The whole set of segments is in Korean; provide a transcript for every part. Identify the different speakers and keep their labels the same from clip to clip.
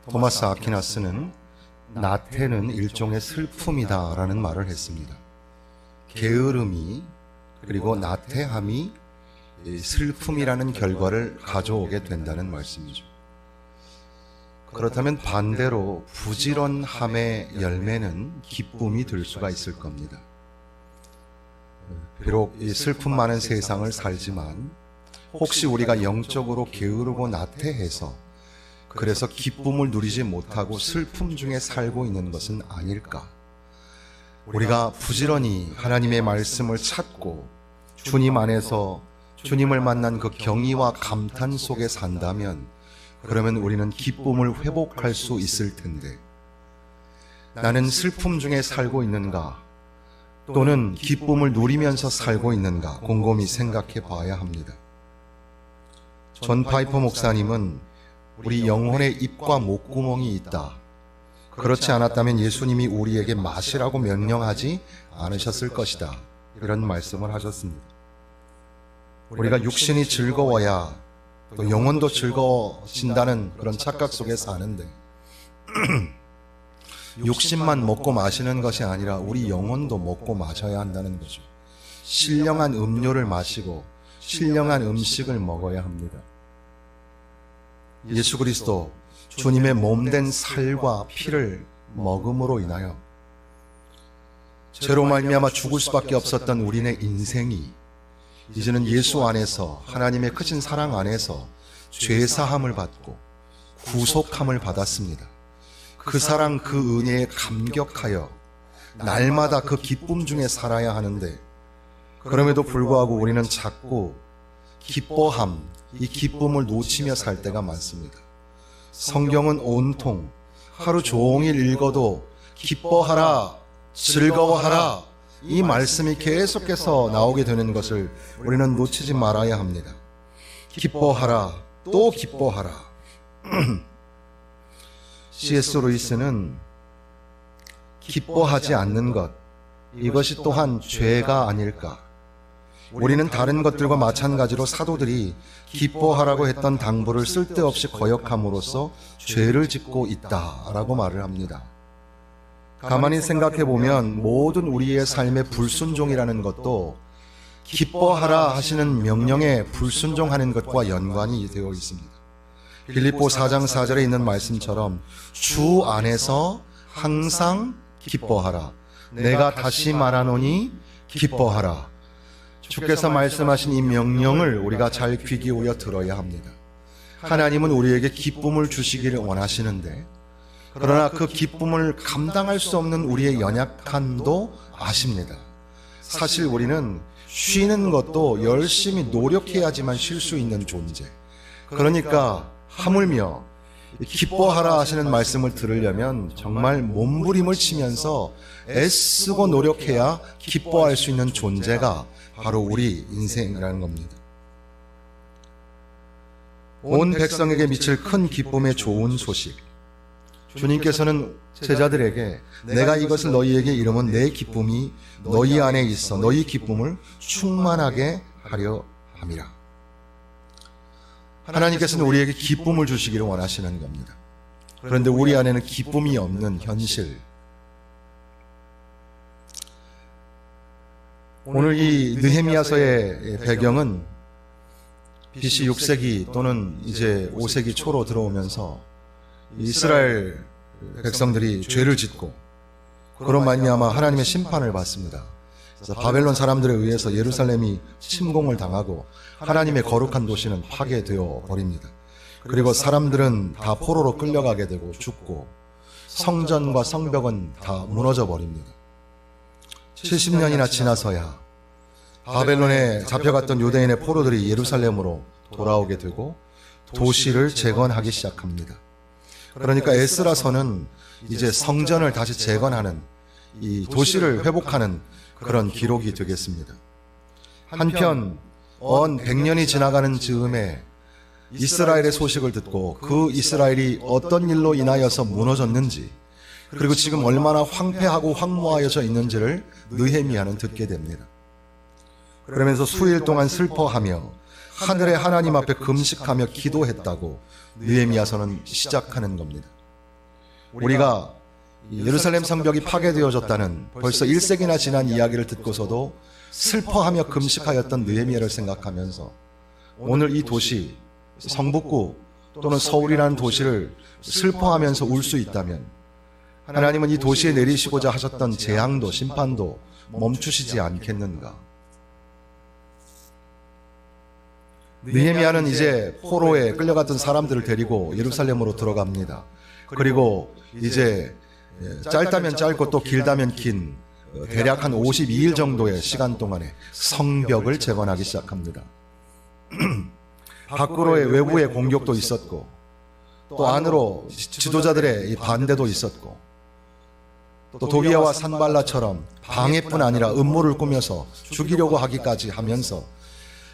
Speaker 1: 토마스 아퀴나스는 나태는 일종의 슬픔이다 라는 말을 했습니다. 게으름이 그리고 나태함이 슬픔이라는 결과를 가져오게 된다는 말씀이죠. 그렇다면 반대로 부지런함의 열매는 기쁨이 될 수가 있을 겁니다. 비록 이 슬픔 많은 세상을 살지만 혹시 우리가 영적으로 게으르고 나태해서 그래서 기쁨을 누리지 못하고 슬픔 중에 살고 있는 것은 아닐까? 우리가 부지런히 하나님의 말씀을 찾고 주님 안에서 주님을 만난 그 경의와 감탄 속에 산다면 그러면 우리는 기쁨을 회복할 수 있을 텐데, 나는 슬픔 중에 살고 있는가 또는 기쁨을 누리면서 살고 있는가 곰곰이 생각해 봐야 합니다. 존 파이퍼 목사님은 우리 영혼의 입과 목구멍이 있다, 그렇지 않았다면 예수님이 우리에게 마시라고 명령하지 않으셨을 것이다, 이런 말씀을 하셨습니다. 우리가 육신이 즐거워야 또 영혼도 즐거워진다는 그런 착각 속에 사는데 육신만 먹고 마시는 것이 아니라 우리 영혼도 먹고 마셔야 한다는 거죠. 신령한 음료를 마시고 신령한 음식을 먹어야 합니다. 예수 그리스도 주님의 몸된 살과 피를 먹음으로 인하여 죄로 말미암아 죽을 수밖에 없었던 우리네 인생이 이제는 예수 안에서 하나님의 크신 사랑 안에서 죄사함을 받고 구속함을 받았습니다. 그 사랑 그 은혜에 감격하여 날마다 그 기쁨 중에 살아야 하는데, 그럼에도 불구하고 우리는 자꾸 기뻐함, 이 기쁨을 놓치며 살 때가 많습니다. 성경은 온통 하루 종일 읽어도 기뻐하라, 즐거워하라, 이 말씀이 계속해서 나오게 되는 것을 우리는 놓치지 말아야 합니다. 기뻐하라, 또 기뻐하라. C.S. 루이스는 기뻐하지 않는 것, 이것이 또한 죄가 아닐까. 우리는 다른 것들과 마찬가지로 사도들이 기뻐하라고 했던 당부를 쓸데없이 거역함으로써 죄를 짓고 있다라고 말을 합니다. 가만히 생각해 보면 모든 우리의 삶의 불순종이라는 것도 기뻐하라 하시는 명령에 불순종하는 것과 연관이 되어 있습니다. 빌립보 4장 4절에 있는 말씀처럼 주 안에서 항상 기뻐하라. 내가 다시 말하노니 기뻐하라. 주께서 말씀하신 이 명령을 우리가 잘 귀 기울여 들어야 합니다. 하나님은 우리에게 기쁨을 주시기를 원하시는데, 그러나 그 기쁨을 감당할 수 없는 우리의 연약함도 아십니다. 사실 우리는 쉬는 것도 열심히 노력해야지만 쉴 수 있는 존재. 그러니까 하물며 기뻐하라 하시는 말씀을 들으려면 정말 몸부림을 치면서 애쓰고 노력해야 기뻐할 수 있는 존재가 바로 우리 인생이라는 겁니다. 온 백성에게 미칠 큰 기쁨의 좋은 소식. 주님께서는 제자들에게 내가 이것을 너희에게 이르면 내 기쁨이 너희 안에 있어 너희 기쁨을 충만하게 하려 함이라. 하나님께서는 우리에게 기쁨을 주시기를 원하시는 겁니다. 그런데 우리 안에는 기쁨이 없는 현실, 오늘 이 느헤미야서의 배경은 BC 6세기 또는 이제 5세기 초로 들어오면서 이스라엘 백성들이 죄를 짓고 그런 말미암아 하나님의 심판을 받습니다. 그래서 바벨론 사람들에 의해서 예루살렘이 침공을 당하고 하나님의 거룩한 도시는 파괴되어 버립니다. 그리고 사람들은 다 포로로 끌려가게 되고 죽고 성전과 성벽은 다 무너져 버립니다. 70년이나 지나서야 바벨론에 잡혀갔던 유대인의 포로들이 예루살렘으로 돌아오게 되고 도시를 재건하기 시작합니다. 그러니까 에스라서는 이제 성전을 다시 재건하는, 이 도시를 회복하는 그런 기록이 되겠습니다. 한편 언 100년이 지나가는 즈음에 이스라엘의 소식을 듣고 그 이스라엘이 어떤 일로 인하여서 무너졌는지, 그리고 지금 얼마나 황폐하고 황무하여져 있는지를 느헤미야는 듣게 됩니다. 그러면서 수일 동안 슬퍼하며 하늘의 하나님 앞에 금식하며 기도했다고 느헤미야서는 시작하는 겁니다. 우리가 예루살렘 성벽이 파괴되어졌다는 벌써 1세기나 지난 이야기를 듣고서도 슬퍼하며 금식하였던 느헤미야를 생각하면서 오늘 이 도시, 성북구 또는 서울이라는 도시를 슬퍼하면서 울 수 있다면 하나님은 이 도시에 내리시고자 하셨던 재앙도 심판도 멈추시지 않겠는가? 느헤미야는 이제 포로에 끌려갔던 사람들을 데리고 예루살렘으로 들어갑니다. 그리고 이제 짧다면 짧고 또 길다면 긴 대략 한 52일 정도의 시간 동안에 성벽을 재건하기 시작합니다. 밖으로의 외부의 공격도 있었고 또 안으로 지도자들의 반대도 있었고 또 도비야와 산발라처럼 방해뿐 아니라 음모를 꾸며서 죽이려고 하기까지 하면서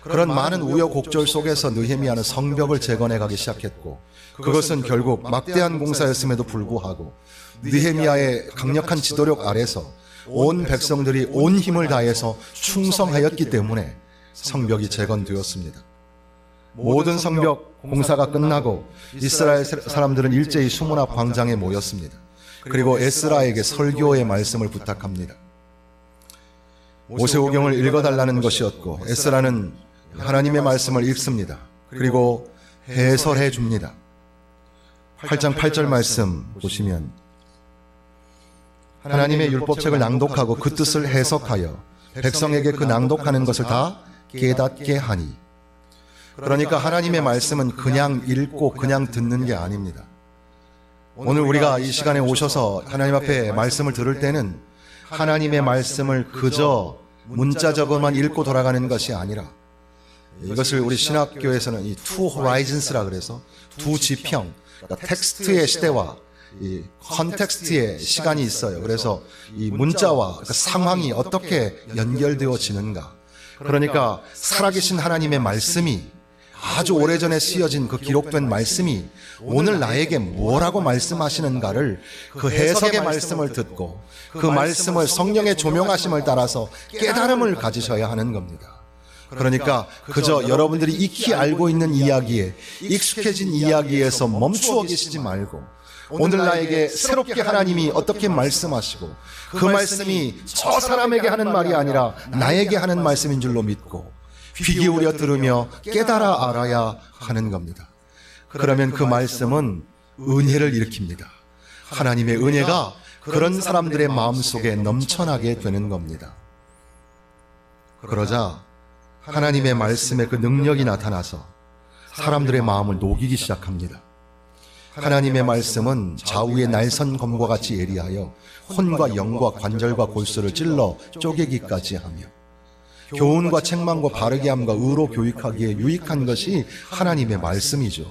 Speaker 1: 그런 많은 우여곡절 속에서 느헤미야는 성벽을 재건해 가기 시작했고 그것은 결국 막대한 공사였음에도 불구하고 느헤미야의 강력한 지도력 아래서 온 백성들이 온 힘을 다해서 충성하였기 때문에 성벽이 재건되었습니다. 모든 성벽 공사가 끝나고 이스라엘 사람들은 일제히 수문 앞 광장에 모였습니다. 그리고 에스라에게 설교의 말씀을 부탁합니다. 모세오경을 읽어달라는 것이었고 에스라는 하나님의 말씀을 읽습니다. 그리고 해설해 줍니다. 8장 8절 말씀 보시면 하나님의 율법책을 낭독하고 그 뜻을 해석하여 백성에게 그 낭독하는 것을 다 깨닫게 하니. 그러니까 하나님의 말씀은 그냥 읽고 그냥 듣는 게 아닙니다. 오늘 우리가 이 시간에 오셔서 하나님 앞에 말씀을 들을 때는 하나님의 말씀을 그저 문자적으로만 읽고 돌아가는 것이 아니라 이것을 우리 신학교에서는 이 two horizons라 그래서 두 지평, 그러니까 텍스트의 시대와 이 컨텍스트의 시간이 있어요. 그래서 이 문자와 그 상황이 어떻게 연결되어지는가. 그러니까 살아계신 하나님의 말씀이 아주 오래전에 쓰여진 그 기록된 말씀이 오늘 나에게 뭐라고 말씀하시는가를 그 해석의 말씀을 듣고 그 말씀을 성령의 조명하심을 따라서 깨달음을 가지셔야 하는 겁니다. 그러니까 그저 여러분들이 익히 알고 있는 이야기에 익숙해진 이야기에서 멈추어 계시지 말고 오늘 나에게 새롭게 하나님이 어떻게 말씀하시고 그 말씀이 저 사람에게 하는 말이 아니라 나에게 하는 말씀인 줄로 믿고 귀 기울여 들으며 깨달아 알아야 하는 겁니다. 그러면 그 말씀은 은혜를 일으킵니다. 하나님의 은혜가 그런 사람들의 마음속에 넘쳐나게 되는 겁니다. 그러자 하나님의 말씀의 그 능력이 나타나서 사람들의 마음을 녹이기 시작합니다. 하나님의 말씀은 좌우의 날선 검과 같이 예리하여 혼과 영과 관절과 골수를 찔러 쪼개기까지 하며 교훈과 책망과 바르게 함과 의로 교육하기에 유익한 것이 하나님의 말씀이죠.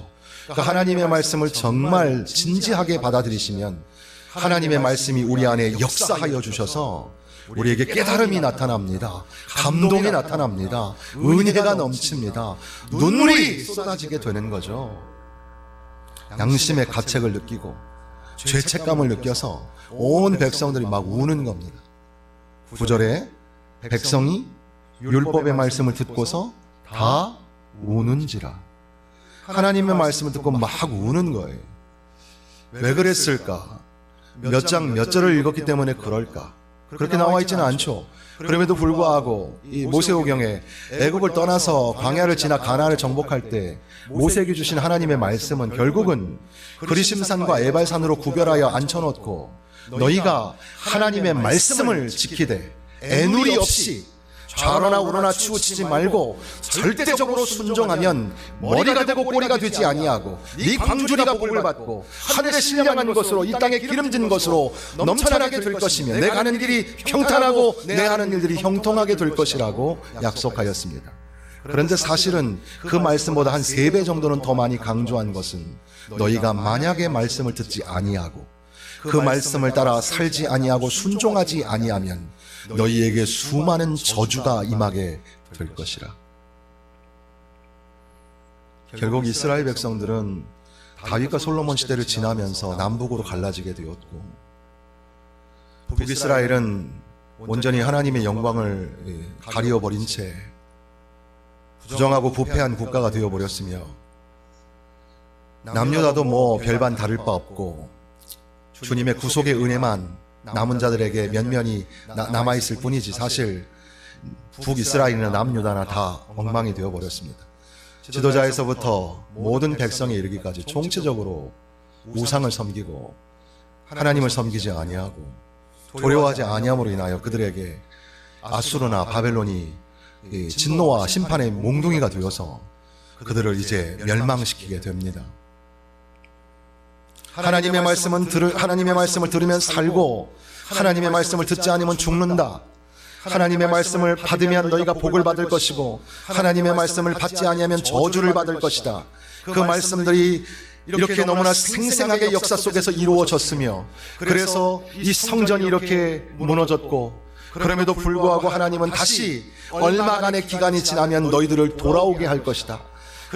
Speaker 1: 그러니까 하나님의 말씀을 정말 진지하게 받아들이시면 하나님의 말씀이 우리 안에 역사하여 주셔서 우리에게 깨달음이 나타납니다. 감동이 나타납니다. 은혜가 넘칩니다. 눈물이 쏟아지게 되는 거죠. 양심의 가책을 느끼고 죄책감을 느껴서 온 백성들이 막 우는 겁니다. 9절에 백성이 율법의 말씀을 듣고서 다 우는지라. 하나님의 말씀을 듣고 막 우는 거예요. 왜 그랬을까? 몇 장 몇 절을 읽었기 때문에 그럴까? 그렇게 나와 있지는 않죠. 그럼에도 불구하고 이 모세오경에 애굽을 떠나서 광야를 지나 가나안을 정복할 때 모세에게 주신 하나님의 말씀은 결국은 그리심산과 에발산으로 구별하여 앉혀놓고 너희가 하나님의 말씀을 지키되 애누리 없이 좌로나 우로나 치우치지 말고 절대적으로 순종하면 머리가 되고 꼬리가 되지 아니하고 네 광주리가 복을 받고 하늘에 신령한 것으로 이 땅에 기름진 것으로 넘쳐나게 될 것이며 내 가는 길이 평탄하고 내 하는 일들이 형통하게 될 것이라고 약속하였습니다. 그런데 사실은 그 말씀보다 한 3배 정도는 더 많이 강조한 것은 너희가 만약에 말씀을 듣지 아니하고 그 말씀을 따라 살지 아니하고 순종하지 아니하면 너희에게 수많은 저주가 임하게 될 것이라. 결국 이스라엘 백성들은 다윗과 솔로몬 시대를 지나면서 남북으로 갈라지게 되었고 북이스라엘은 온전히 하나님의 영광을 가리워버린 채 부정하고 부패한 국가가 되어버렸으며 남유다도 뭐 별반 다를 바 없고 주님의 구속의 은혜만 남은 자들에게 면면히 남아있을 뿐이지 사실 북이스라엘이나 남유다나 다 엉망이 되어버렸습니다. 지도자에서부터 모든 백성에 이르기까지 총체적으로 우상을 섬기고 하나님을 섬기지 아니하고 두려워하지 아니함으로 인하여 그들에게 아수르나 바벨론이 진노와 심판의 몽둥이가 되어서 그들을 이제 멸망시키게 됩니다. 하나님의 말씀을 들으면 살고 하나님의 말씀을 듣지 않으면 죽는다. 하나님의 말씀을 받으면 너희가 복을 받을 것이고 하나님의 말씀을 받지 아니하면 저주를 받을 것이다. 그 말씀들이 이렇게 너무나 생생하게 역사 속에서 이루어졌으며 그래서 이 성전이 이렇게 무너졌고 그럼에도 불구하고 하나님은 다시 얼마간의 기간이 지나면 너희들을 돌아오게 할 것이다.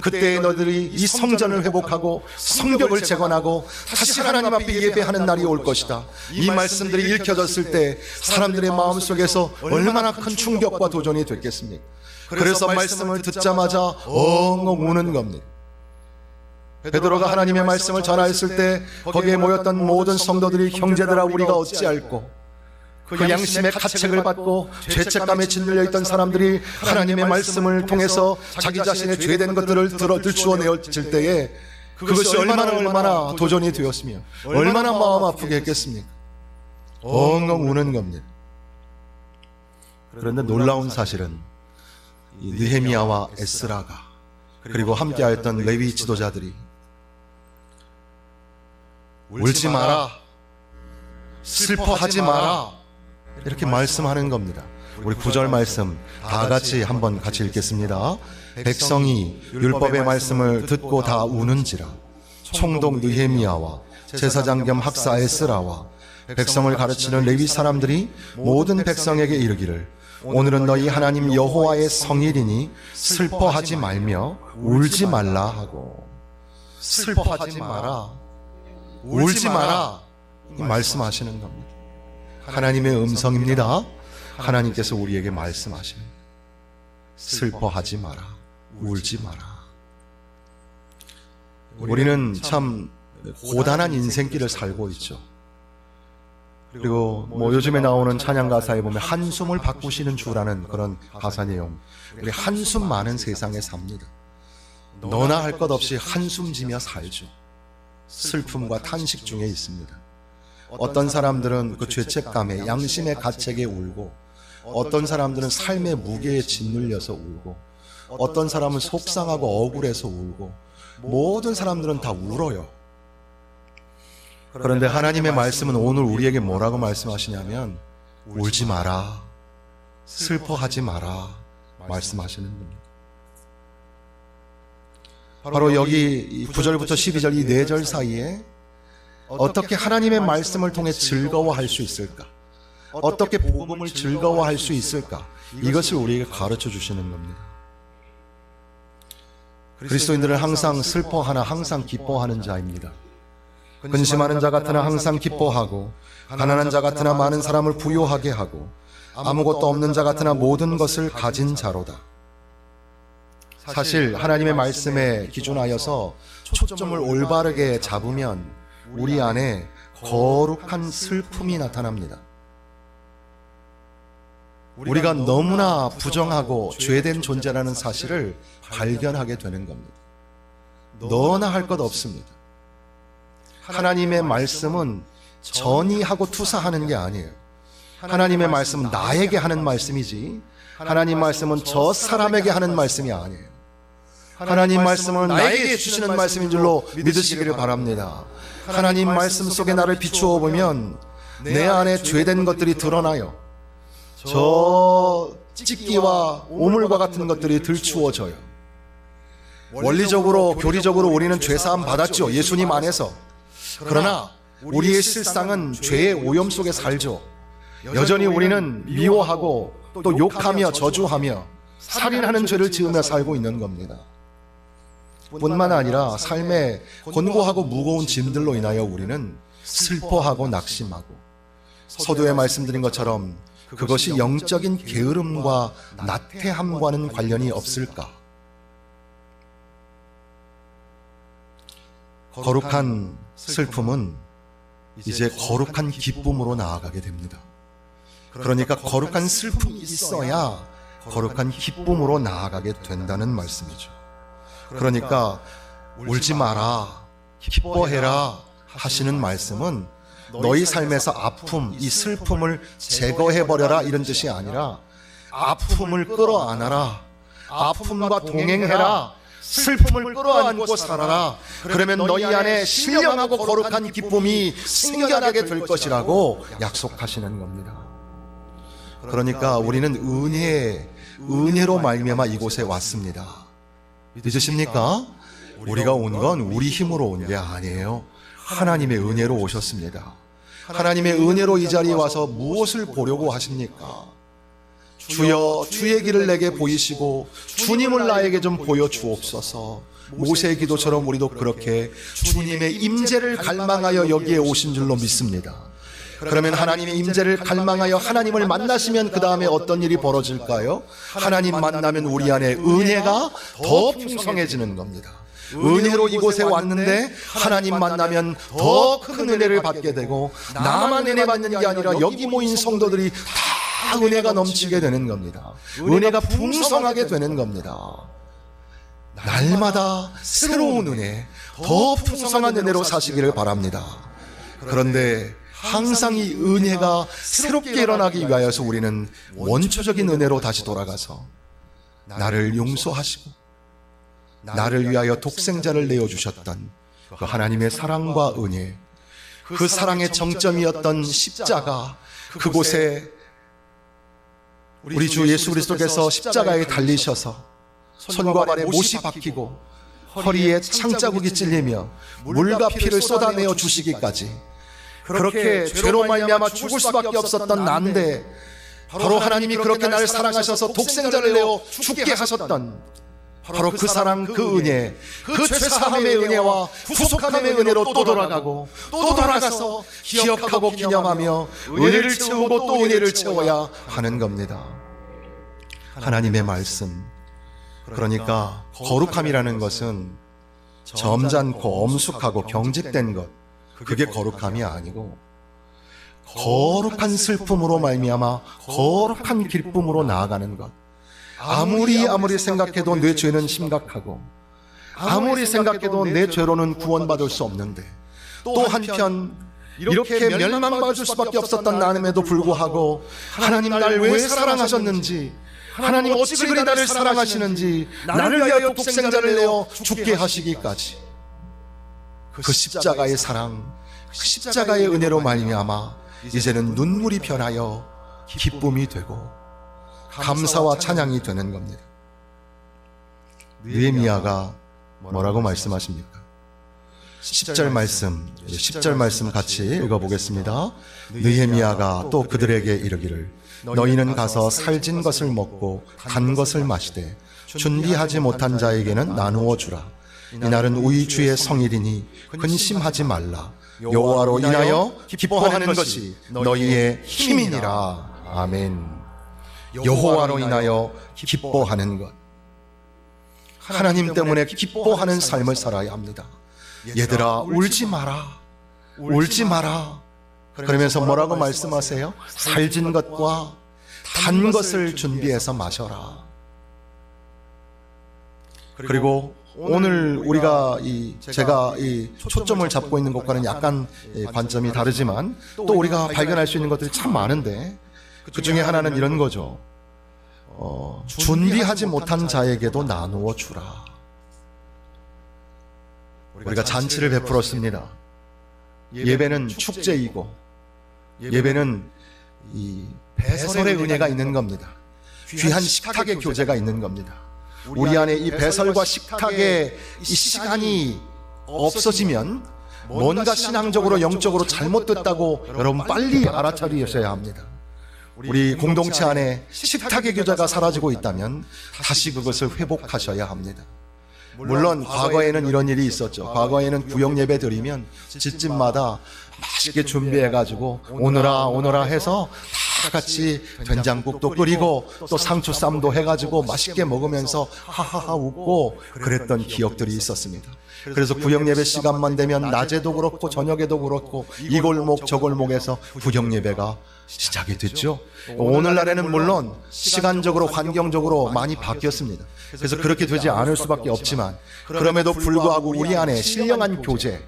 Speaker 1: 그때 너희들이 이 성전을 회복하고 성벽을 재건하고 다시 하나님 앞에 예배하는 날이 올 것이다. 이 말씀들이 읽혀졌을 때 사람들의 마음속에서 얼마나 큰 충격과 도전이 됐겠습니까? 그래서 말씀을 듣자마자 엉엉 우는 겁니다. 베드로가 하나님의 말씀을 전하였을 때 거기에 모였던 모든 성도들이 형제들아 우리가 어찌할꼬 그 양심의 가책을 받고 죄책감에 짓눌려 있던 사람들이 하나님의 말씀을 통해서 자기 자신의 죄된 것들을 들추어내었을 때에 그것이 얼마나 도전이 되었으며 얼마나 마음 아프게 했겠습니까? 엉엉 우는 겁니다. 그런데 놀라운 사실은 이 느헤미야와 에스라가 그리고 함께하였던 레위 지도자들이 울지 마라, 슬퍼하지 마라 이렇게 말씀하는 겁니다. 우리 9절 말씀 다 같이 한번 같이 읽겠습니다. 백성이 율법의 말씀을 듣고 다 우는지라 총독 느헤미야와 제사장 겸 학사 에스라와 백성을 가르치는 레위 사람들이 모든 백성에게 이르기를 오늘은 너희 하나님 여호와의 성일이니 슬퍼하지 말며 울지 말라 하고 슬퍼하지 마라, 울지 마라 말씀하시는 겁니다. 하나님의 음성입니다. 하나님께서 우리에게 말씀하시는 슬퍼하지 마라, 울지 마라. 우리는 참 고단한 인생길을 살고 있죠. 그리고 요즘에 나오는 찬양 가사에 보면 한숨을 바꾸시는 주라는 그런 가사 내용, 우리 한숨 많은 세상에 삽니다. 너나 할 것 없이 한숨 지며 살죠. 슬픔과 탄식 중에 있습니다. 어떤 사람들은 그 죄책감에 양심의 가책에 울고 어떤 사람들은 삶의 무게에 짓눌려서 울고 어떤 사람은 속상하고 억울해서 울고 모든 사람들은 다 울어요. 그런데 하나님의 말씀은 오늘 우리에게 뭐라고 말씀하시냐면 울지 마라, 슬퍼하지 마라 말씀하시는 겁니다. 바로 여기 9절부터 12절 이 4절 사이에 어떻게 하나님의 말씀을 통해 즐거워할 수 있을까? 어떻게 복음을 즐거워할 수 있을까? 이것을 우리에게 가르쳐 주시는 겁니다. 그리스도인들은 항상 슬퍼하나 항상 기뻐하는 자입니다. 근심하는 자 같으나 항상 기뻐하고 가난한 자 같으나 많은 사람을 부요하게 하고 아무것도 없는 자 같으나 모든 것을 가진 자로다. 사실 하나님의 말씀에 기준하여서 초점을 올바르게 잡으면 우리 안에 거룩한 슬픔이 나타납니다. 우리가 너무나 부정하고 죄된 존재라는 사실을 발견하게 되는 겁니다. 너나 할 것 없습니다. 하나님의 말씀은 전이하고 투사하는 게 아니에요. 하나님의 말씀은 나에게 하는 말씀이지 하나님 말씀은 저 사람에게 하는 말씀이 아니에요. 하나님 말씀은 나에게 주시는 말씀인 줄로 믿으시기를 바랍니다. 하나님 말씀 속에 나를 비추어 보면 내 안에 죄된 것들이 드러나요. 저 찢기와 오물과 같은 것들이 들추어져요. 원리적으로 교리적으로 우리는 죄사함 받았죠, 예수님 안에서. 그러나 우리의 실상은 죄의 오염 속에 살죠. 여전히 우리는 미워하고 또 욕하며 저주하며 살인하는 죄를 지으며 살고 있는 겁니다. 뿐만 아니라 삶의 곤고하고 무거운 짐들로 인하여 우리는 슬퍼하고 낙심하고, 서두에 말씀드린 것처럼 그것이 영적인 게으름과 나태함과는 관련이 없을까? 거룩한 슬픔은 이제 거룩한 기쁨으로 나아가게 됩니다. 그러니까 거룩한 슬픔이 있어야 거룩한 기쁨으로 나아가게 된다는 말씀이죠. 그러니까 울지 마라, 기뻐해라 하시는 말씀은 너희 삶에서 아픔, 이 슬픔을 제거해버려라 이런 뜻이 아니라 아픔을 끌어안아라, 아픔과 동행해라, 슬픔을 끌어안고 살아라. 그러면 너희 안에 신령하고 거룩한 기쁨이 생겨나게 될 것이라고 약속하시는 겁니다. 그러니까 우리는 은혜로 말미암아 이곳에 왔습니다. 믿으십니까? 우리가 온 건 우리 힘으로 온 게 아니에요. 하나님의 은혜로 오셨습니다. 하나님의 은혜로 이 자리에 와서 무엇을 보려고 하십니까? 주여 주의 길을 내게 보이시고 주님을 나에게 좀 보여주옵소서. 모세의 기도처럼 우리도 그렇게 주님의 임재를 갈망하여 여기에 오신 줄로 믿습니다. 그러면 하나님의 임재를 갈망하여 하나님을 만나시면 그 다음에 어떤 일이 벌어질까요? 하나님 만나면 우리 안에 은혜가 더 풍성해지는 겁니다. 은혜로 이곳에 왔는데 하나님 만나면 더 큰 은혜를 받게 되고, 나만 은혜 받는 게 아니라 여기 모인 성도들이 다 은혜가 넘치게 되는 겁니다. 은혜가 풍성하게 되는 겁니다. 날마다 새로운 은혜, 더 풍성한 은혜로 사시기를 바랍니다. 그런데 항상 이 은혜가 새롭게 일어나기 위하여서 우리는 원초적인 은혜로 다시 돌아가서 나를 용서하시고 나를 위하여 독생자를 내어주셨던 그 하나님의 사랑과 은혜, 그 사랑의 정점이었던 십자가, 그곳에 우리 주 예수 그리스도께서 십자가에 달리셔서 손과 발에 못이 박히고 허리에 창자국이 찔리며 물과 피를 쏟아내어 주시기까지 그렇게 죄로 말미암아 죽을 수밖에 없었던 난데, 바로 하나님이 그렇게 나를 사랑하셔서 독생자를 내어 죽게 하셨던 바로 그 사랑, 그 은혜, 그 죄사함의 은혜와 구속함의 은혜로 또 돌아가고 또 돌아가서 기억하고 기념하며 은혜를 채우고 또 은혜를 채워야 하는 겁니다. 하나님의 말씀, 그러니까 거룩함이라는 것은 점잖고 엄숙하고 경직된 것, 그게 거룩함이 아니고 거룩한 슬픔으로 말미암아 거룩한 기쁨으로 나아가는 것. 아무리 생각해도 내 죄는 심각하고 아무리 생각해도 내 죄로는 구원받을 수 없는데, 또 한편 이렇게 멸망받을 수밖에 없었던 나름에도 불구하고 하나님 나를 왜 사랑하셨는지, 하나님 어찌 그리 나를 사랑하시는지, 나를 위하여 독생자를 내어 죽게 하시기까지 그 십자가의 사랑, 그 십자가의 은혜로 말미암아 이제는 눈물이 변하여 기쁨이 되고 감사와 찬양이 되는 겁니다. 느헤미야가 뭐라고 말씀하십니까? 10절 말씀 같이 읽어보겠습니다. 느헤미야가 또 그들에게 이르기를 너희는 가서 살진 것을 먹고 단 것을 마시되 준비하지 못한 자에게는 나누어 주라. 이날은 우리 주의 성일이니 근심하지 말라. 여호와로 인하여 기뻐하는 것이 너희의 힘이니라. 아멘. 여호와로 인하여 기뻐하는 것, 하나님 때문에 기뻐하는 삶을 살아야 합니다. 얘들아 울지 마라, 울지 마라. 그러면서 뭐라고 말씀하세요? 살진 것과 단 것을 준비해서 마셔라. 그리고 오늘 우리가 제가 초점을 잡고 있는 것과는 약간 관점이 다르지만 또 우리가 발견할 수 있는 것들이 참 많은데, 그 중에 하나는 이런 거죠. 준비하지 못한 자에게도 나누어 주라. 우리가 잔치를 베풀었습니다. 예배는 축제이고 예배는 이 배설의 은혜가 있는 겁니다. 귀한 식탁의 교제가 있는 겁니다. 우리 안에 이 배설과 식탁의 이 시간이 없어지면 뭔가 신앙적으로 영적으로 잘못됐다고 여러분 빨리 알아차리셔야 합니다. 우리 공동체 안에 식탁의 교제가 사라지고 있다면 다시 그것을 회복하셔야 합니다. 물론 과거에는 이런 일이 있었죠. 과거에는 구역 예배 드리면 집집마다 맛있게 준비해가지고 오너라 해서 다 같이 된장국도 끓이고 또 상추쌈도 해가지고 맛있게 먹으면서 하하하 웃고 그랬던 기억들이 있었습니다. 그래서 구역예배 시간만 되면 낮에도 그렇고 저녁에도 그렇고 이 골목 저 골목에서 구역예배가 시작이 됐죠. 오늘날에는 물론 시간적으로 환경적으로 많이 바뀌었습니다. 그래서 그렇게 되지 않을 수밖에 없지만 그럼에도 불구하고 우리 안에 신령한 교제,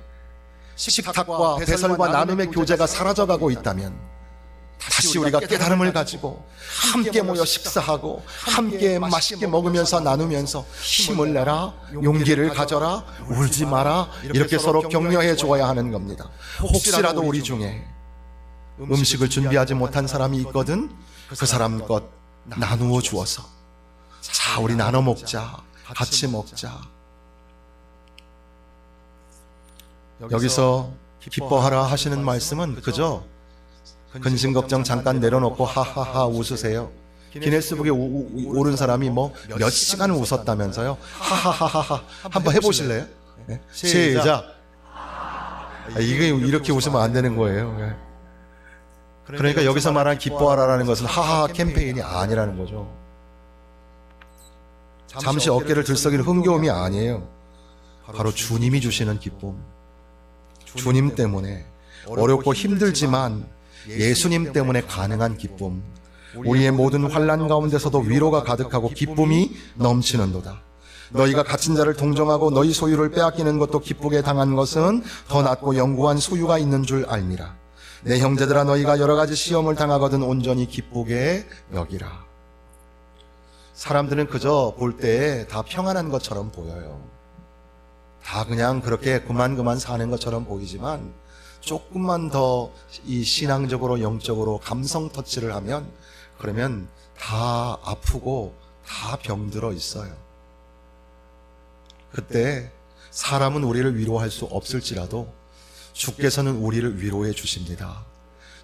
Speaker 1: 식탁과 배설과 나눔의 교제가 사라져가고 있다면 다시 우리가 깨달음을 가지고 함께 모여 식사하고 함께 맛있게 먹으면서 나누면서 힘을 내라, 용기를 가져라, 울지 마라, 이렇게 서로 격려해 주어야 하는 겁니다. 혹시라도 우리 중에 음식을 준비하지 못한 사람이 있거든 그 사람 것 나누어 주어서 자 우리 나눠 먹자, 같이 먹자. 여기서 기뻐하라 하시는 말씀은 그저 근심 걱정 잠깐 내려놓고 하하하 웃으세요. 기네스북에 오른 사람이 뭐 몇 시간 웃었다면서요. 하하하하 한번 해보실래요? 네? 시작. 이게 이렇게 웃으면 안 되는 거예요. 네. 그러니까 여기서 말한 기뻐하라라는 것은 하하 캠페인이 아니라는 거죠. 잠시 어깨를 들썩이는 흥겨움이 아니에요. 바로 주님이 주시는 기쁨. 주님 때문에 어렵고 힘들지만 예수님 때문에 가능한 기쁨. 우리의 모든 환난 가운데서도 위로가 가득하고 기쁨이 넘치는도다. 너희가 갇힌 자를 동정하고 너희 소유를 빼앗기는 것도 기쁘게 당한 것은 더 낫고 영구한 소유가 있는 줄 알미라. 내 형제들아 너희가 여러 가지 시험을 당하거든 온전히 기쁘게 여기라. 사람들은 그저 볼 때에 다 평안한 것처럼 보여요. 다 그냥 그렇게 그만 사는 것처럼 보이지만 조금만 더 이 신앙적으로 영적으로 감성 터치를 하면 그러면 다 아프고 다 병들어 있어요. 그때 사람은 우리를 위로할 수 없을지라도 주께서는 우리를 위로해 주십니다.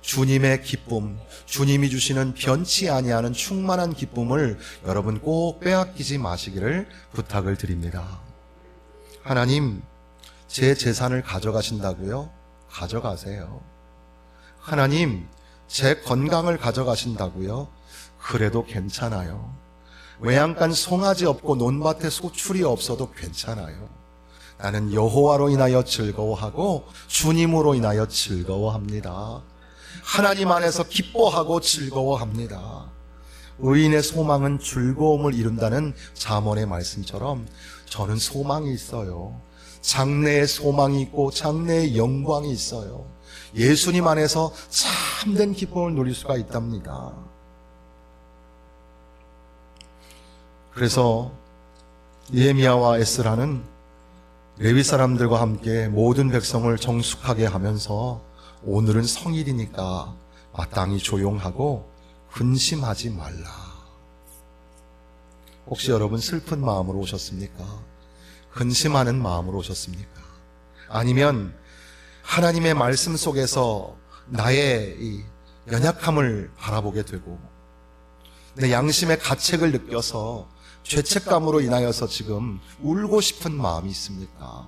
Speaker 1: 주님의 기쁨, 주님이 주시는 변치 아니하는 충만한 기쁨을 여러분 꼭 빼앗기지 마시기를 부탁을 드립니다. 하나님, 제 재산을 가져가신다고요? 가져가세요. 하나님, 제 건강을 가져가신다고요? 그래도 괜찮아요. 외양간 송아지 없고 논밭에 소출이 없어도 괜찮아요. 나는 여호와로 인하여 즐거워하고 주님으로 인하여 즐거워합니다. 하나님 안에서 기뻐하고 즐거워합니다. 의인의 소망은 즐거움을 이룬다는 잠언의 말씀처럼 저는 소망이 있어요. 장래의 소망이 있고 장래의 영광이 있어요. 예수님 안에서 참된 기쁨을 누릴 수가 있답니다. 그래서 느헤미야와 에스라는 레위 사람들과 함께 모든 백성을 정숙하게 하면서 오늘은 성일이니까 마땅히 조용하고 근심하지 말라. 혹시 여러분 슬픈 마음으로 오셨습니까? 근심하는 마음으로 오셨습니까? 아니면 하나님의 말씀 속에서 나의 이 연약함을 바라보게 되고 내 양심의 가책을 느껴서 죄책감으로 인하여서 지금 울고 싶은 마음이 있습니까?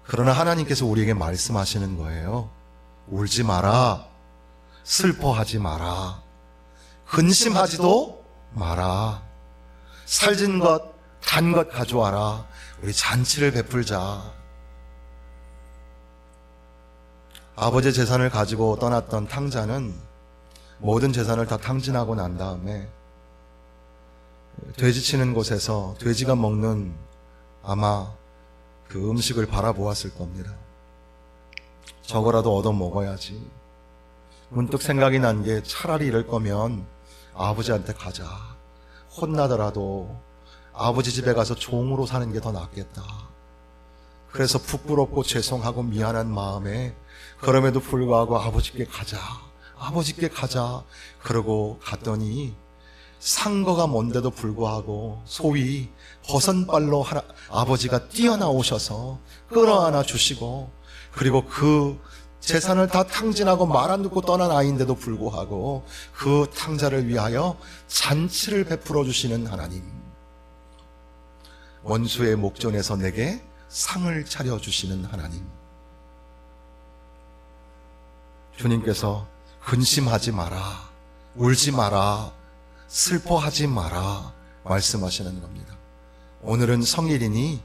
Speaker 1: 그러나 하나님께서 우리에게 말씀하시는 거예요. 울지 마라. 슬퍼하지 마라. 근심하지도 마라. 살진 것, 단 것 가져와라. 우리 잔치를 베풀자. 아버지의 재산을 가지고 떠났던 탕자는 모든 재산을 다 탕진하고 난 다음에 돼지 치는 곳에서 돼지가 먹는 아마 그 음식을 바라보았을 겁니다. 저거라도 얻어 먹어야지. 문득 생각이 난 게 차라리 이럴 거면 아버지한테 가자. 혼나더라도 아버지 집에 가서 종으로 사는 게 더 낫겠다. 그래서 부끄럽고 죄송하고 미안한 마음에 그럼에도 불구하고 아버지께 가자. 아버지께 가자. 그러고 갔더니 상거가 먼데도 불구하고 소위 버선발로 아버지가 뛰어나오셔서 끌어안아 주시고 그리고 그 재산을 다 탕진하고 말 안 듣고 떠난 아이인데도 불구하고 그 탕자를 위하여 잔치를 베풀어 주시는 하나님. 원수의 목전에서 내게 상을 차려주시는 하나님. 주님께서 근심하지 마라. 울지 마라, 슬퍼하지 마라 말씀하시는 겁니다. 오늘은 성일이니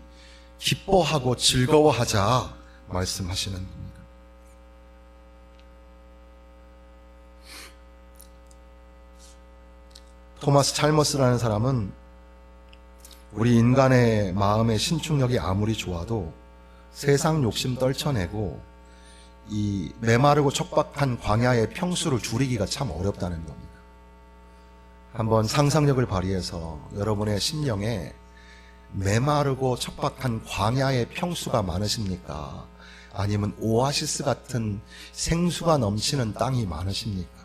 Speaker 1: 기뻐하고 즐거워하자 말씀하시는 겁니다. 토마스 찰머스라는 사람은 우리 인간의 마음의 신축력이 아무리 좋아도 세상 욕심 떨쳐내고 이 메마르고 척박한 광야의 평수를 줄이기가 참 어렵다는 겁니다. 한번 상상력을 발휘해서 여러분의 심령에 메마르고 척박한 광야의 평수가 많으십니까? 아니면 오아시스 같은 생수가 넘치는 땅이 많으십니까?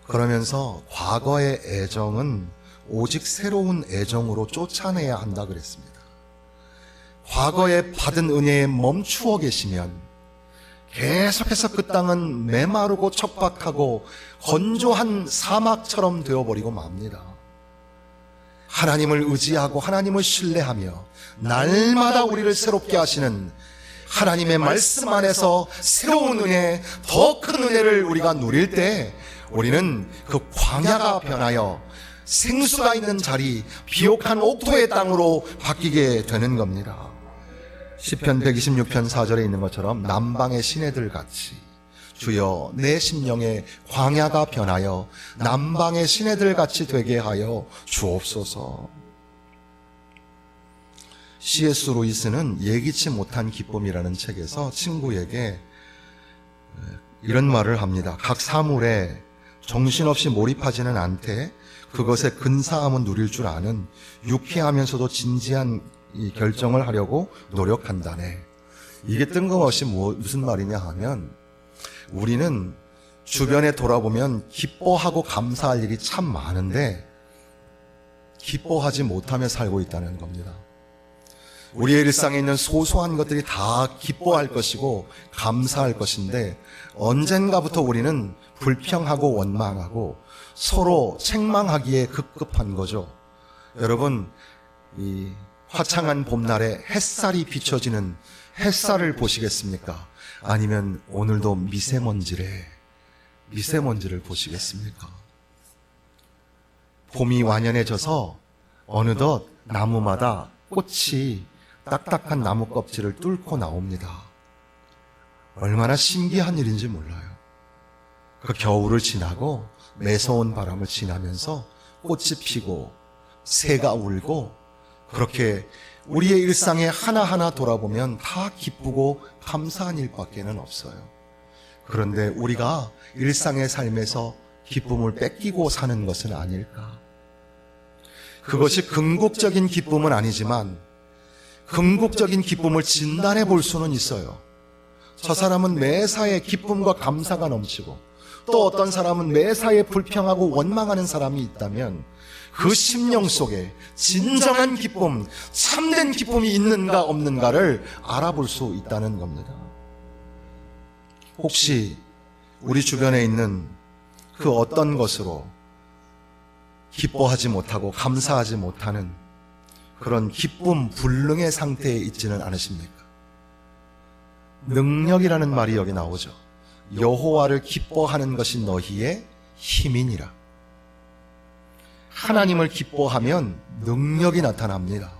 Speaker 1: 그러면서 과거의 애정은 오직 새로운 애정으로 쫓아내야 한다 그랬습니다. 과거에 받은 은혜에 멈추어 계시면 계속해서 그 땅은 메마르고 척박하고 건조한 사막처럼 되어버리고 맙니다. 하나님을 의지하고 하나님을 신뢰하며 날마다 우리를 새롭게 하시는 하나님의 말씀 안에서 새로운 은혜, 더 큰 은혜를 우리가 누릴 때 우리는 그 광야가 변하여 생수가 있는 자리, 비옥한 옥토의 땅으로 바뀌게 되는 겁니다. 시편 126편 4절에 있는 것처럼 남방의 시내들 같이 주여 내 심령에 광야가 변하여 남방의 시내들 같이 되게 하여 주옵소서. C.S. 루이스는 예기치 못한 기쁨이라는 책에서 친구에게 이런 말을 합니다. 각 사물에 정신없이 몰입하지는 않되 그것에 근사함은 누릴 줄 아는 유쾌하면서도 진지한 이 결정을 하려고 노력한다네. 이게 뜬금없이 무슨 말이냐 하면 우리는 주변에 돌아보면 기뻐하고 감사할 일이 참 많은데 기뻐하지 못하며 살고 있다는 겁니다. 우리의 일상에 있는 소소한 것들이 다 기뻐할 것이고 감사할 것인데 언젠가부터 우리는 불평하고 원망하고 서로 책망하기에 급급한 거죠. 여러분, 이 화창한 봄날에 햇살이 비춰지는 햇살을 보시겠습니까? 아니면 오늘도 미세먼지를 보시겠습니까? 봄이 완연해져서 어느덧 나무마다 꽃이 딱딱한 나무 껍질을 뚫고 나옵니다. 얼마나 신기한 일인지 몰라요. 그 겨울을 지나고 매서운 바람을 지나면서 꽃이 피고 새가 울고 그렇게 우리의 일상에 하나하나 돌아보면 다 기쁘고 감사한 일밖에는 없어요. 그런데 우리가 일상의 삶에서 기쁨을 뺏기고 사는 것은 아닐까? 그것이 궁극적인 기쁨은 아니지만 궁극적인 기쁨을 진단해 볼 수는 있어요. 저 사람은 매사에 기쁨과 감사가 넘치고 또 어떤 사람은 매사에 불평하고 원망하는 사람이 있다면 그 심령 속에 진정한 기쁨, 참된 기쁨이 있는가 없는가를 알아볼 수 있다는 겁니다. 혹시 우리 주변에 있는 그 어떤 것으로 기뻐하지 못하고 감사하지 못하는 그런 기쁨 불능의 상태에 있지는 않으십니까? 능력이라는 말이 여기 나오죠. 여호와를 기뻐하는 것이 너희의 힘이니라. 하나님을 기뻐하면 능력이 나타납니다.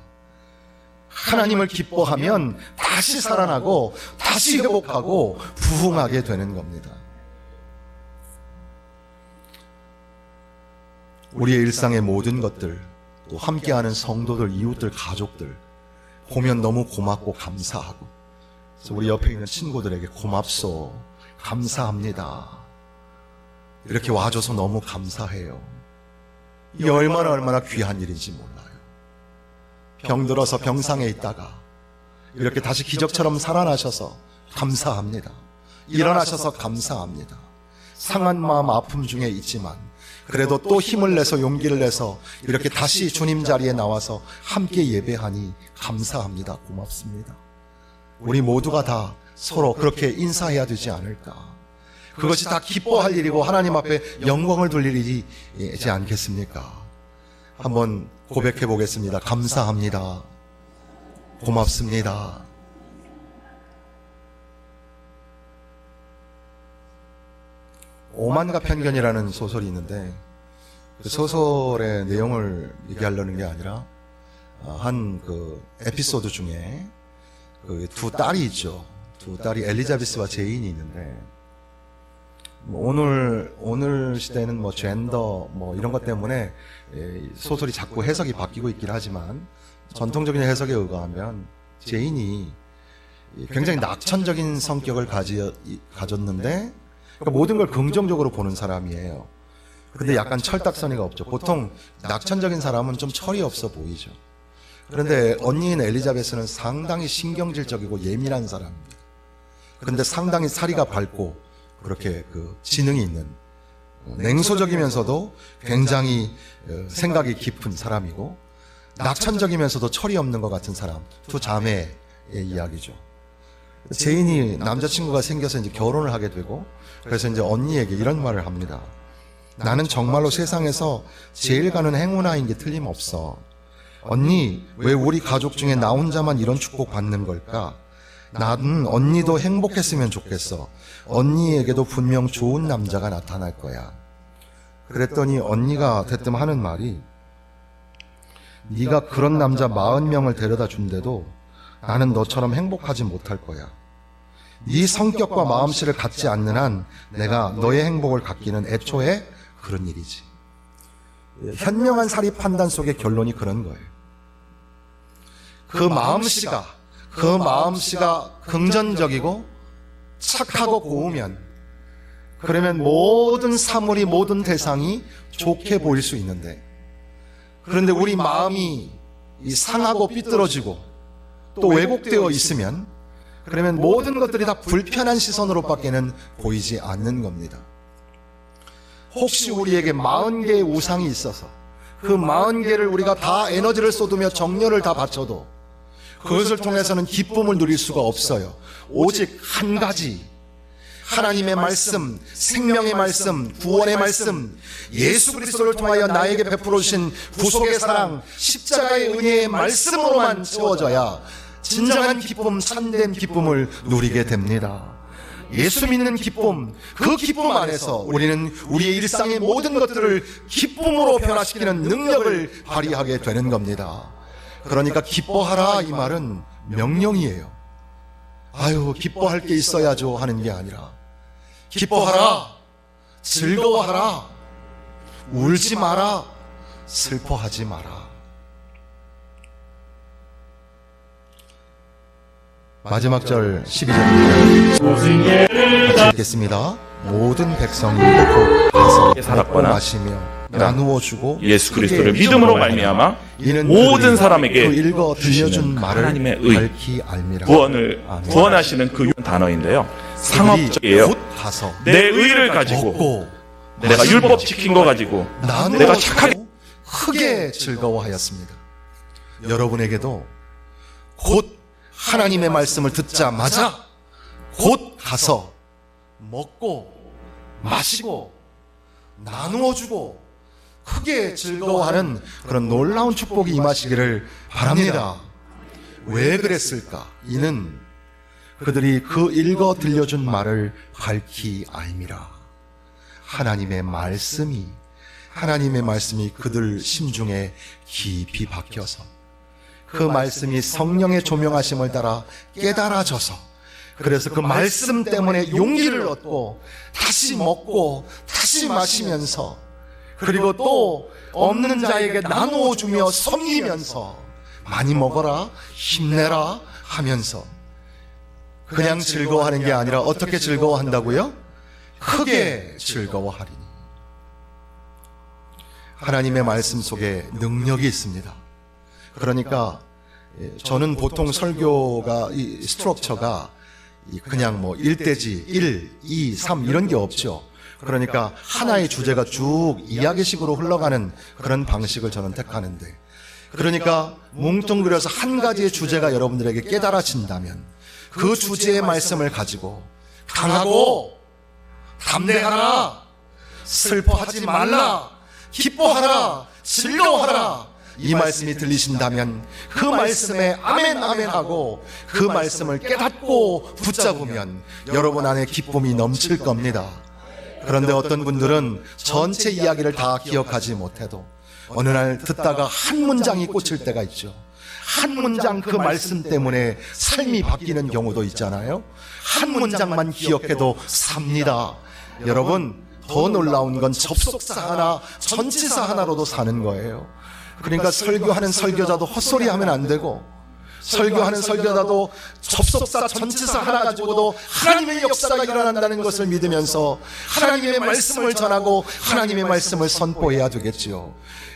Speaker 1: 하나님을 기뻐하면 다시 살아나고 다시 회복하고 부흥하게 되는 겁니다. 우리의 일상의 모든 것들, 또 함께하는 성도들, 이웃들, 가족들 보면 너무 고맙고 감사하고, 그래서 우리 옆에 있는 친구들에게 고맙소, 감사합니다, 이렇게 와줘서 너무 감사해요. 이게 얼마나 귀한 일인지 몰라요. 병들어서 병상에 있다가 이렇게 다시 기적처럼 살아나셔서 감사합니다. 일어나셔서 감사합니다. 상한 마음, 아픔 중에 있지만 그래도 또 힘을 내서 용기를 내서 이렇게 다시 주님 자리에 나와서 함께 예배하니 감사합니다. 고맙습니다. 우리 모두가 다 서로 그렇게 인사해야 되지 않을까? 그것이 다 기뻐할 일이고 하나님 앞에 영광을 돌릴 일이지 않겠습니까? 한번 고백해 보겠습니다. 감사합니다. 고맙습니다. 오만과 편견이라는 소설이 있는데 그 소설의 내용을 얘기하려는 게 아니라 한 그 에피소드 중에 그 두 딸이 있죠. 두 딸이 엘리자베스와 제인이 있는데 오늘 시대는 뭐 젠더 뭐 이런 것 때문에 소설이 자꾸 해석이 바뀌고 있긴 하지만 전통적인 해석에 의거하면 제인이 굉장히 낙천적인 성격을 가졌는데 그러니까 모든 걸 긍정적으로 보는 사람이에요. 근데 약간 철딱서니가 없죠. 보통 낙천적인 사람은 좀 철이 없어 보이죠. 그런데 언니인 엘리자베스는 상당히 신경질적이고 예민한 사람입니다. 그런데 상당히 사리가 밝고 그렇게 그 지능이 있는 냉소적이면서도 굉장히 생각이 깊은 사람이고 낙천적이면서도 철이 없는 것 같은 사람, 두 자매의 이야기죠. 제인이 남자친구가 생겨서 이제 결혼을 하게 되고 그래서 이제 언니에게 이런 말을 합니다. 나는 정말로 세상에서 제일 가는 행운아인 게 틀림없어. 언니, 왜 우리 가족 중에 나 혼자만 이런 축복 받는 걸까? 나는 언니도 행복했으면 좋겠어. 언니에게도 분명 좋은 남자가 나타날 거야. 그랬더니 언니가 대뜸 하는 말이 네가 그런 남자 40명을 데려다 준대도 나는 너처럼 행복하지 못할 거야. 네 성격과 마음씨를 갖지 않는 한 내가 너의 행복을 갖기는 애초에 그런 일이지. 현명한 사리 판단 속의 결론이 그런 거예요. 그 마음씨가 긍정적이고 착하고 고우면 그러면 모든 사물이 모든 대상이 좋게 보일 수 있는데 그런데 우리 마음이 상하고 삐뚤어지고 또 왜곡되어 있으면 그러면 모든 것들이 다 불편한 시선으로밖에는 보이지 않는 겁니다. 혹시 우리에게 40개의 우상이 있어서 그 40개를 우리가 다 에너지를 쏟으며 정열을 다 바쳐도 그것을 통해서는 기쁨을 누릴 수가 없어요. 오직 한 가지 하나님의 말씀, 생명의 말씀, 구원의 말씀, 예수 그리스도를 통하여 나에게 베풀어 주신 구속의 사랑, 십자가의 은혜의 말씀으로만 채워져야 진정한 기쁨, 참된 기쁨을 누리게 됩니다. 예수 믿는 기쁨, 그 기쁨 안에서 우리는 우리의 일상의 모든 것들을 기쁨으로 변화시키는 능력을 발휘하게 되는 겁니다. 그러니까 기뻐하라 이 말은 명령이에요. 아유, 기뻐할 게 있어야죠 하는 게 아니라 기뻐하라, 즐거워하라, 울지 마라, 슬퍼하지 마라. 마지막 절 12절입니다. 같이 읽겠습니다. 모든 백성이 가서
Speaker 2: 살았거나
Speaker 1: 마시며 나누어 주고
Speaker 2: 예수 그리스도를 믿음으로 말미암아 모든 사람에게
Speaker 1: 그 읽어 들려준 말을
Speaker 2: 하나님의 의,
Speaker 1: 밝히 알미라.
Speaker 2: 구원하시는 그 단어인데요. 상업적이에요.
Speaker 1: 곧 가서
Speaker 2: 내 의를 가지고
Speaker 1: 먹고
Speaker 2: 내가 율법 지킨 거 가지고 내가 착하게
Speaker 1: 크게 즐거워하였습니다. 여러분에게도 곧 하나님의 말씀을 듣자마자 곧 가서 먹고 마시고 나누어 주고 크게 즐거워하는 그런 놀라운 축복이 임하시기를 바랍니다. 왜 그랬을까? 이는 그들이 그 읽어 들려준 말을 밝히 알미라. 하나님의 말씀이 그들 심중에 깊이 박혀서 그 말씀이 성령의 조명하심을 따라 깨달아져서 그래서 그 말씀 때문에 용기를 얻고 다시 먹고 다시 마시면서 그리고 또 없는 자에게 나누어 주며 섬기면서 많이 먹어라, 힘내라 하면서 그냥 즐거워하는 게 아니라 어떻게 즐거워한다고요? 크게 즐거워하리니. 하나님의 말씀 속에 능력이 있습니다. 그러니까 저는 보통 설교가 이 스트럭처가 그냥 뭐 1대지 1, 2, 3 이런 게 없죠. 그러니까 하나의 주제가 쭉 이야기식으로 흘러가는 그런 방식을 저는 택하는데 그러니까 뭉뚱그려서 한 가지의 주제가 여러분들에게 깨달아진다면 그 주제의 말씀을 가지고 강하고 담대하라, 슬퍼하지 말라, 기뻐하라, 즐거워하라 이 말씀이 들리신다면 그 말씀에 아멘 아멘 하고 그 말씀을 깨닫고 붙잡으면 여러분 안에 기쁨이 넘칠 겁니다. 그런데 어떤 분들은 전체 이야기를 다 기억하지 못해도 어느 날 듣다가 한 문장이 꽂힐 때가 있죠. 한 문장 그 말씀 때문에 삶이 바뀌는 경우도 있잖아요. 한 문장만 기억해도 삽니다. 여러분, 더 놀라운 건 접속사 하나, 전치사 하나로도 사는 거예요. 그러니까 설교하는 설교자도 헛소리하면 안 되고, 설교하는 설교자도 접속사 전치사 하나 가지고도 하나님의 역사가 일어난다는 것을 믿으면서 하나님의 말씀을 전하고 하나님의 말씀을 선포해야 되겠지요.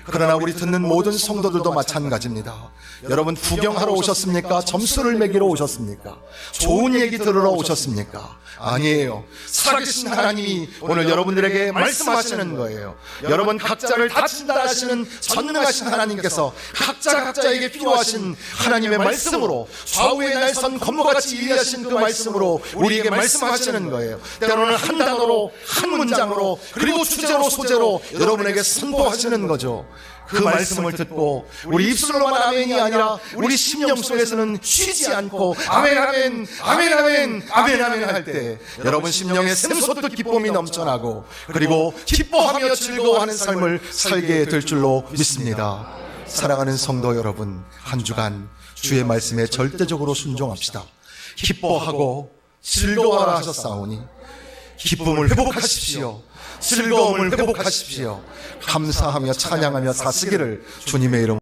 Speaker 1: 그러나 우리 듣는 모든 성도들도 마찬가지입니다. 여러분, 구경하러 오셨습니까? 점수를 매기러 오셨습니까? 좋은 얘기 들으러 오셨습니까? 아니에요. 살아계신 하나님이 오늘 여러분들에게 말씀하시는 거예요. 여러분 각자를 다친다 하시는 전능하신 하나님께서 각자에게 필요하신 하나님의 말씀으로, 좌우의 날선 건모같이 일하신 그 말씀으로 우리에게 말씀하시는 거예요. 때로는 한 단어로, 한 문장으로, 그리고 주제로, 소재로 여러분에게 선포하시는 거죠. 그 말씀을 듣고 우리 입술로만 아멘이 아니라 우리 심령 속에서는 쉬지 않고 아멘 아멘 아멘 아멘 아멘 아멘 할 때 여러분 심령에 샘솟듯 기쁨이 넘쳐나고 그리고 기뻐하며 즐거워하는 삶을 살게 될 줄로 믿습니다. 사랑하는 성도 여러분, 한 주간 주의 말씀에 절대적으로 순종합시다. 기뻐하고 즐거워하라 하셨사오니 기쁨을 회복하십시오. 즐거움을 회복하십시오. 감사하며 찬양하며 사시기를 주님의 이름